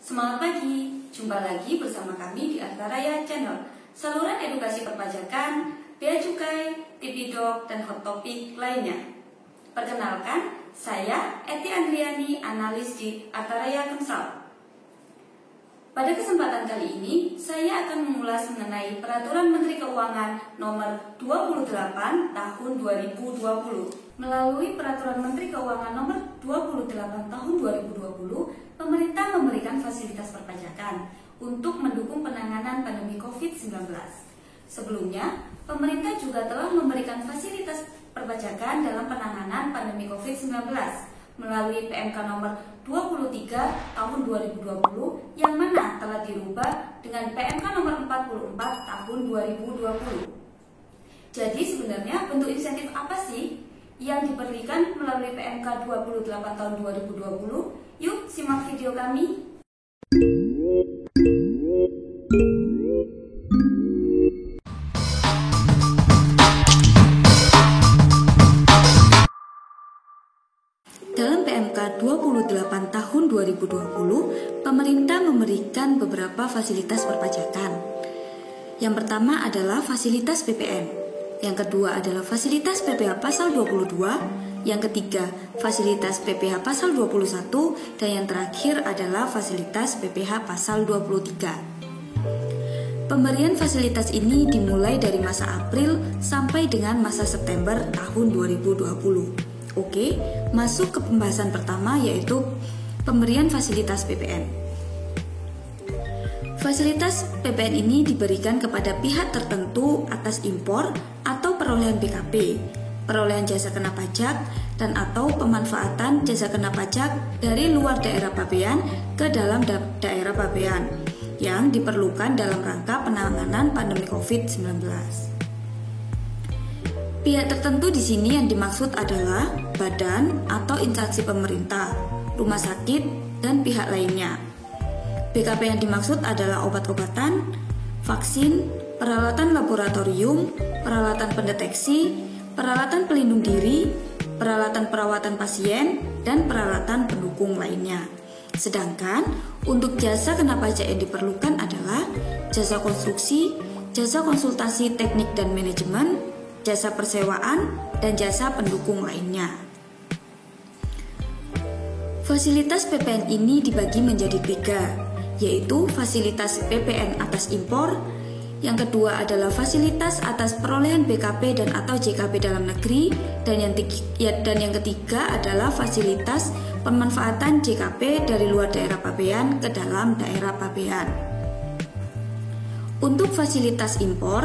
Semangat pagi, jumpa lagi bersama kami di Artaraya Channel, saluran edukasi perpajakan, bea cukai, TV Doc, dan hot topic lainnya. Perkenalkan, saya Eti Andriani, analis di Artaraya Consult. Pada kesempatan kali ini, saya akan mengulas mengenai Peraturan Menteri Keuangan Nomor 28 Tahun 2020. Melalui Peraturan Menteri Keuangan Nomor 28 Tahun 2020, pemerintah memberikan fasilitas perpajakan untuk mendukung penanganan pandemi COVID-19. Sebelumnya, pemerintah juga telah memberikan fasilitas perpajakan dalam penanganan pandemi COVID-19 melalui PMK nomor 23 tahun 2020 yang mana telah dirubah dengan PMK nomor 44 tahun 2020. Jadi sebenarnya bentuk insentif apa sih yang diberikan melalui PMK 28 tahun 2020? Yuk simak video kami. Dalam PMK 28 tahun 2020, pemerintah memberikan beberapa fasilitas perpajakan. Yang pertama adalah fasilitas PPN, yang kedua adalah fasilitas PPh pasal 22, yang ketiga fasilitas PPh pasal 21, dan yang terakhir adalah fasilitas PPh pasal 23. Pemberian fasilitas ini dimulai dari masa April sampai dengan masa September tahun 2020. Oke, masuk ke pembahasan pertama yaitu pemberian fasilitas PPN. Fasilitas PPN ini diberikan kepada pihak tertentu atas impor atau perolehan BKP, perolehan jasa kena pajak, dan atau pemanfaatan jasa kena pajak dari luar daerah pabean ke dalam daerah pabean yang diperlukan dalam rangka penanganan pandemi COVID-19. Pihak tertentu di sini yang dimaksud adalah badan atau instansi pemerintah, rumah sakit, dan pihak lainnya. BKP yang dimaksud adalah obat-obatan, vaksin, peralatan laboratorium, peralatan pendeteksi, peralatan pelindung diri, peralatan perawatan pasien, dan peralatan pendukung lainnya. Sedangkan untuk jasa kena pajak yang diperlukan adalah jasa konstruksi, jasa konsultasi teknik dan manajemen, jasa persewaan, dan jasa pendukung lainnya. Fasilitas PPN ini dibagi menjadi 3, yaitu fasilitas PPN atas impor, yang kedua adalah fasilitas atas perolehan BKP dan atau JKP dalam negeri, dan yang ketiga adalah fasilitas pemanfaatan JKP dari luar daerah pabean ke dalam daerah pabean. Untuk fasilitas impor,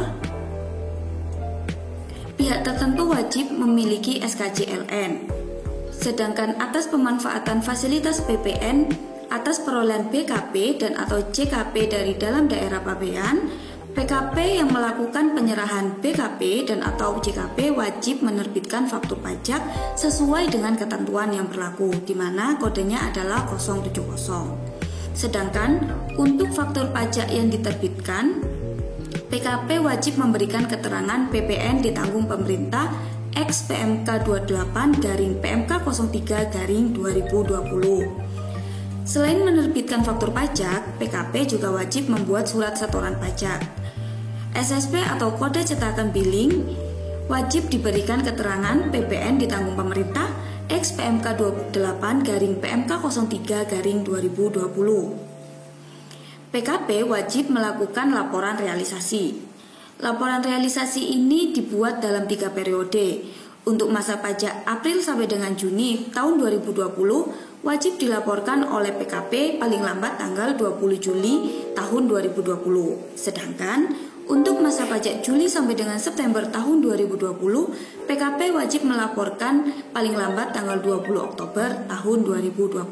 pihak tertentu wajib memiliki SKJLN. Sedangkan atas pemanfaatan fasilitas PPN atas perolehan BKP dan atau JKP dari dalam daerah pabean, PKP yang melakukan penyerahan BKP dan atau JKP wajib menerbitkan faktur pajak sesuai dengan ketentuan yang berlaku, di mana kodenya adalah 070. Sedangkan untuk faktur pajak yang diterbitkan, PKP wajib memberikan keterangan PPN ditanggung pemerintah X PMK 28 garing PMK 03 garing 2020. Selain menerbitkan faktur pajak, PKP juga wajib membuat surat setoran pajak. SSP atau kode cetakan billing wajib diberikan keterangan PPN ditanggung pemerintah X PMK 28 garing PMK 03 garing 2020. PKP wajib melakukan laporan realisasi. Laporan realisasi ini dibuat dalam 3 periode. Untuk masa pajak April sampai dengan Juni tahun 2020 wajib dilaporkan oleh PKP paling lambat tanggal 20 Juli tahun 2020. Sedangkan untuk masa pajak Juli sampai dengan September tahun 2020, PKP wajib melaporkan paling lambat tanggal 20 Oktober tahun 2020.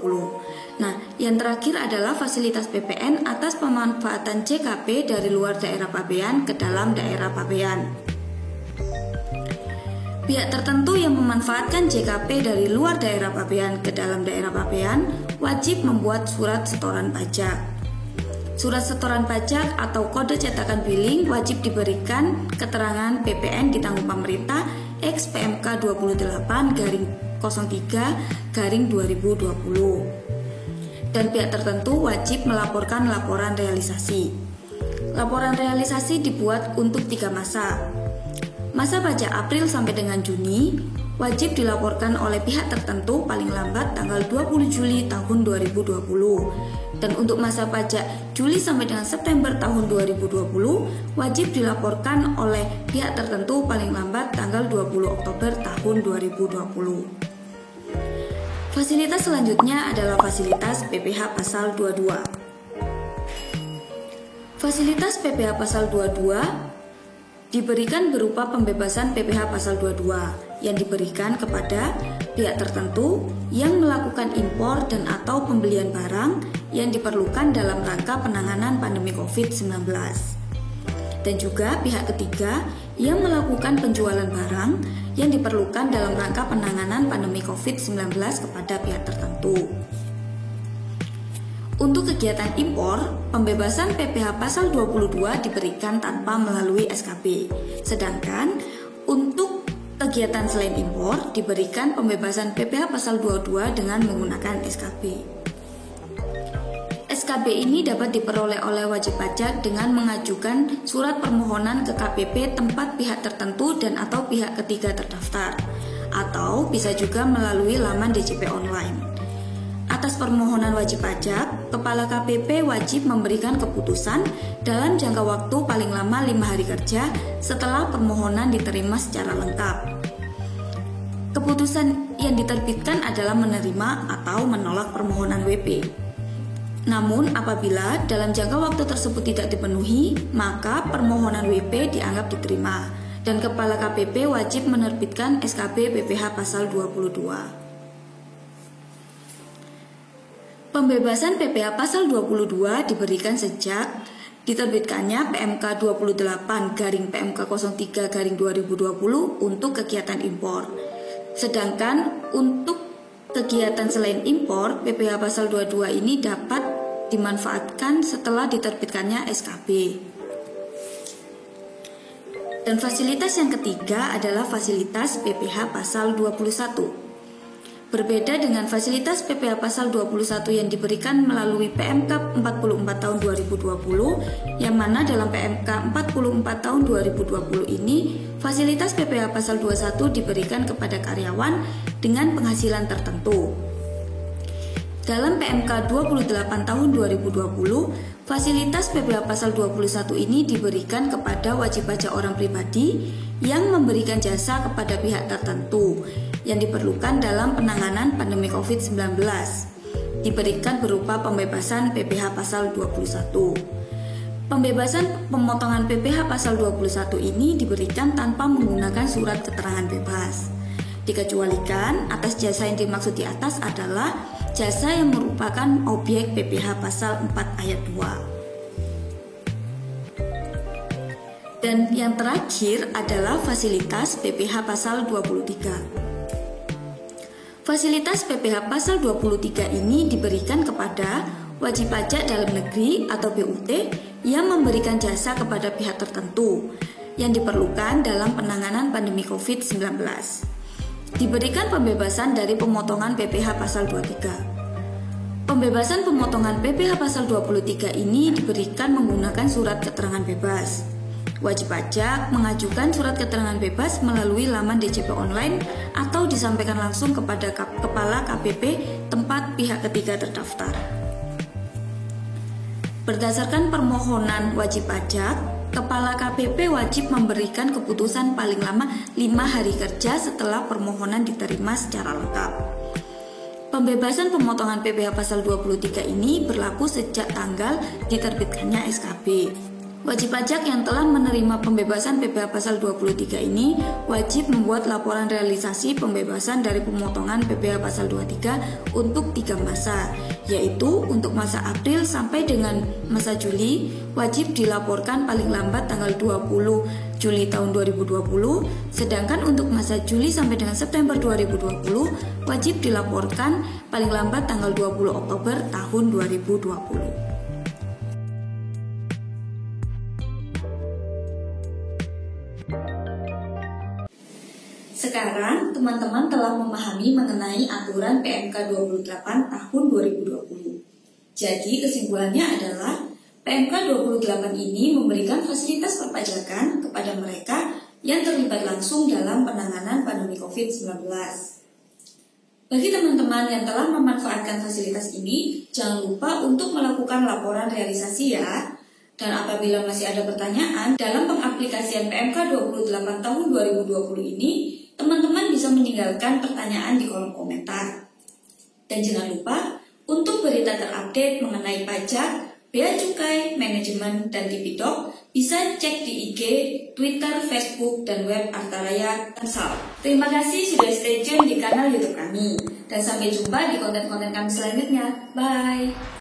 Nah, yang terakhir adalah fasilitas PPN atas pemanfaatan JKP dari luar daerah pabean ke dalam daerah pabean. Pihak tertentu yang memanfaatkan JKP dari luar daerah pabean ke dalam daerah pabean wajib membuat surat setoran pajak. Surat setoran pajak atau kode cetakan billing wajib diberikan keterangan PPN ditanggung pemerintah X PMK 28 garing 03 garing 2020. dan pihak tertentu wajib melaporkan laporan realisasi. Laporan realisasi dibuat untuk 3 masa. Masa pajak April sampai dengan Juni wajib dilaporkan oleh pihak tertentu paling lambat tanggal 20 Juli tahun 2020. Dan untuk masa pajak Juli sampai dengan September tahun 2020 wajib dilaporkan oleh pihak tertentu paling lambat tanggal 20 Oktober tahun 2020. Fasilitas selanjutnya adalah fasilitas PPh pasal 22. Fasilitas PPh pasal 22 diberikan berupa pembebasan PPh pasal 22 yang diberikan kepada pihak tertentu yang melakukan impor dan atau pembelian barang yang diperlukan dalam rangka penanganan pandemi COVID-19. Dan juga pihak ketiga yang melakukan penjualan barang yang diperlukan dalam rangka penanganan pandemi COVID-19 kepada pihak tertentu. Untuk kegiatan impor, pembebasan PPh pasal 22 diberikan tanpa melalui SKB. Sedangkan untuk kegiatan selain impor diberikan pembebasan PPh pasal 22 dengan menggunakan SKB. SKB ini dapat diperoleh oleh wajib pajak dengan mengajukan surat permohonan ke KPP tempat pihak tertentu dan atau pihak ketiga terdaftar, atau bisa juga melalui laman DJP online. Atas permohonan wajib pajak, Kepala KPP wajib memberikan keputusan dalam jangka waktu paling lama 5 hari kerja setelah permohonan diterima secara lengkap. Keputusan yang diterbitkan adalah menerima atau menolak permohonan WP. Namun apabila dalam jangka waktu tersebut tidak dipenuhi, maka permohonan WP dianggap diterima dan Kepala KPP wajib menerbitkan SKB PPh pasal 22. Pembebasan PPh pasal 22 diberikan sejak diterbitkannya PMK 28/PMK03/2020 untuk kegiatan impor. Sedangkan untuk kegiatan selain impor, PPh pasal 22 ini dapat dimanfaatkan setelah diterbitkannya SKB. Dan fasilitas yang ketiga adalah fasilitas PPh pasal 21. Berbeda dengan fasilitas PPh pasal 21 yang diberikan melalui PMK 44 tahun 2020, yang mana dalam PMK 44 tahun 2020 ini, fasilitas PPh pasal 21 diberikan kepada karyawan dengan penghasilan tertentu. Dalam PMK 28 tahun 2020, fasilitas PPh pasal 21 ini diberikan kepada wajib pajak orang pribadi yang memberikan jasa kepada pihak tertentu yang diperlukan dalam penanganan pandemi COVID-19. Diberikan berupa pembebasan PPh pasal 21. Pembebasan pemotongan PPh pasal 21 ini diberikan tanpa menggunakan surat keterangan bebas. Dikecualikan atas jasa yang dimaksud di atas adalah jasa yang merupakan objek PPh pasal 4 ayat 2. Dan yang terakhir adalah fasilitas PPh pasal 23. Fasilitas PPh pasal 23 ini diberikan kepada wajib pajak dalam negeri atau BUT yang memberikan jasa kepada pihak tertentu yang diperlukan dalam penanganan pandemi COVID-19. Diberikan pembebasan dari pemotongan PPh pasal 23. Pembebasan pemotongan PPh pasal 23 ini diberikan menggunakan surat keterangan bebas. Wajib pajak mengajukan surat keterangan bebas melalui laman DJP online atau disampaikan langsung kepada Kepala KPP tempat pihak ketiga terdaftar. Berdasarkan permohonan wajib pajak, Kepala KPP wajib memberikan keputusan paling lama 5 hari kerja setelah permohonan diterima secara lengkap. Pembebasan pemotongan PPh pasal 23 ini berlaku sejak tanggal diterbitkannya SKB. Wajib pajak yang telah menerima pembebasan PPh pasal 23 ini wajib membuat laporan realisasi pembebasan dari pemotongan PPh pasal 23 untuk 3 masa, yaitu untuk masa April sampai dengan masa Juli wajib dilaporkan paling lambat tanggal 20 Juli tahun 2020, sedangkan untuk masa Juli sampai dengan September 2020 wajib dilaporkan paling lambat tanggal 20 Oktober tahun 2020. Sekarang teman-teman telah memahami mengenai aturan PMK 28 tahun 2020. Jadi kesimpulannya adalah PMK 28 ini memberikan fasilitas perpajakan kepada mereka yang terlibat langsung dalam penanganan pandemi COVID-19. Bagi teman-teman yang telah memanfaatkan fasilitas ini, jangan lupa untuk melakukan laporan realisasi ya. Dan apabila masih ada pertanyaan dalam pengaplikasian PMK 28 tahun 2020 ini, teman-teman bisa meninggalkan pertanyaan di kolom komentar. Dan jangan lupa untuk berita terupdate mengenai pajak, bea cukai, manajemen, dan Tipitok bisa cek di IG, Twitter, Facebook, dan web Artaraya Consult. Terima kasih sudah stay tune di kanal YouTube kami. Dan sampai jumpa di konten-konten kami selanjutnya. Bye!